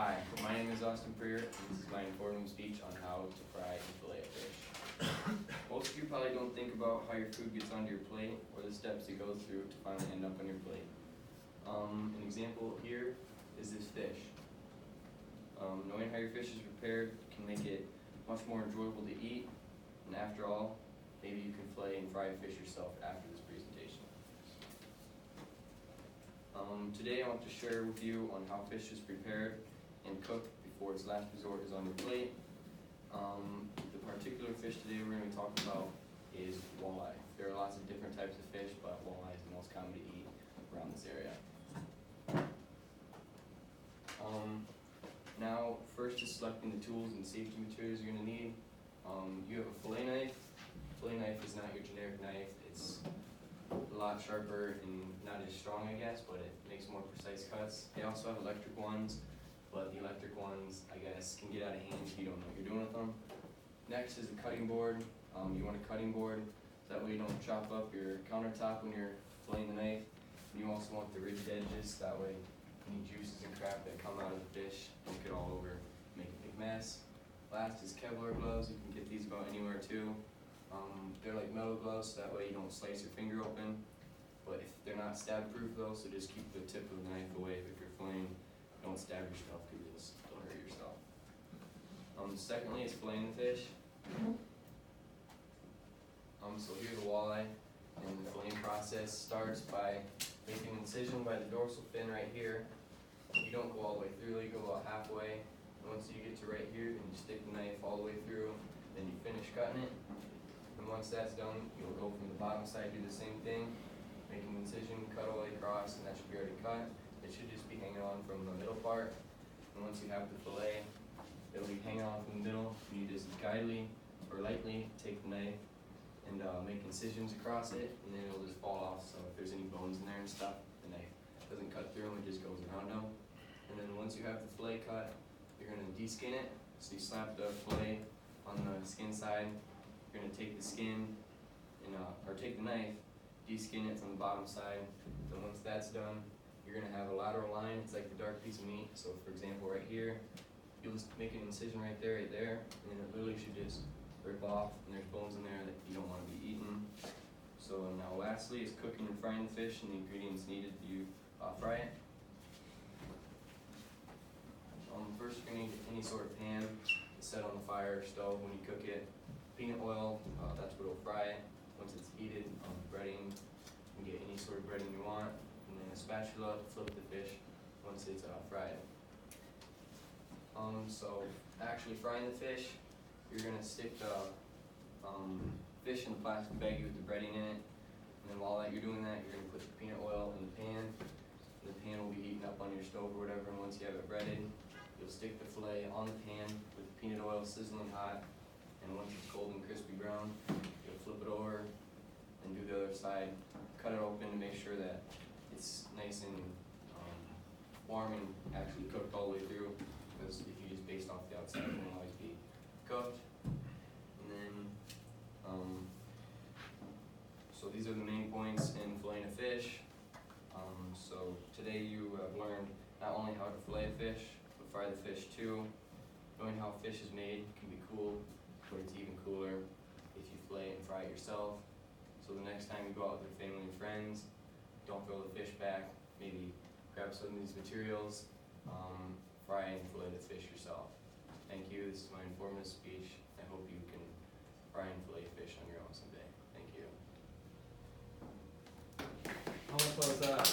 Hi, my name is Prier, and this is my informative speech on how to fry and fillet a fish. Most of you probably don't think about how your food gets onto your plate or the steps it goes through to finally end up on your plate. An example here is this fish. Knowing how your fish is prepared can make it much more enjoyable to eat, and after all, maybe you can fillet and fry a fish yourself after this presentation. Today I want to share with you on how fish is prepared and cooked before its last resort is on your plate. The particular fish today we're going to be talking about is walleye. There are lots of different types of fish, but walleye is the most common to eat around this area. Now, first is selecting the tools and safety materials you're going to need. You have a fillet knife. Fillet knife is not your generic knife. It's a lot sharper and not as strong, I guess, but it makes more precise cuts. They also have electric ones, but the electric ones, I guess, can get out of hand if you don't know what you're doing with them. Next is a cutting board. You want a cutting board, so that way you don't chop up your countertop when you're filleting the knife. And you also want the ridged edges, that way any juices and crap that come out of the fish don't get all over, make a big mess. Last is Kevlar gloves. You can get these about anywhere too. They're like metal gloves, so that way you don't slice your finger open. But if they're not stab proof though, so just keep the tip of the knife away if you're filleting. Don't stab yourself because you'll hurt yourself. Secondly is filleting the fish. So here's a walleye, and the filleting process starts by making an incision by the dorsal fin right here. You don't go all the way through, you go about halfway. And once you get to right here, then you stick the knife all the way through, then you finish cutting it. And once that's done, you'll go from the bottom side, do the same thing, make an incision, cut all the way across, and that should be already cut. It should just be hanging on from the middle part. And once you have the fillet, it'll be hanging on from the middle. You just lightly take the knife and make incisions across it, and then it'll just fall off. So if there's any bones in there and stuff, the knife doesn't cut through them, it just goes around them. And then once you have the fillet cut, you're going to deskin it. So you slap the fillet on the skin side. You're going to take the skin and or take the knife, deskin it from the bottom side. Then once that's done, you're going to have a lateral line. It's like the dark piece of meat. So for example, right here, you'll just make an incision right there, and then it literally should just rip off, and there's bones in there that you don't want to be eating. So now lastly is cooking and frying the fish and the ingredients needed to fry it. First you're going to need any sort of pan to set on the fire or stove when you cook it. Peanut oil, that's what will fry it. Once it's heated, breading, you can get any sort of breading you want. And then a spatula to flip the fish once it's fried. So actually frying the fish, you're going to stick the fish in the plastic baggie with the breading in it. And then while you're doing that, you're going to put the peanut oil in the pan. The pan will be heating up on your stove or whatever, and once you have it breaded, you'll stick the fillet on the pan with the peanut oil sizzling hot. And once it's cold and crispy brown, you'll flip it over and do the other side. Cut it open to make sure that it's nice and warm and actually cooked all the way through. Because if you just base off the outside, it won't always be cooked. And then, so these are the main points in filleting a fish. So today you have learned not only how to fillet a fish, but fry the fish too. Knowing how fish is made can be cool, but it's even cooler if you fillet and fry it yourself. So the next time you go out with your family and friends, don't throw the fish back. Maybe grab some of these materials, fry and fillet the fish yourself. Thank you. This is my informative speech. I hope you can fry and fillet fish on your own someday. Thank you. How much was that?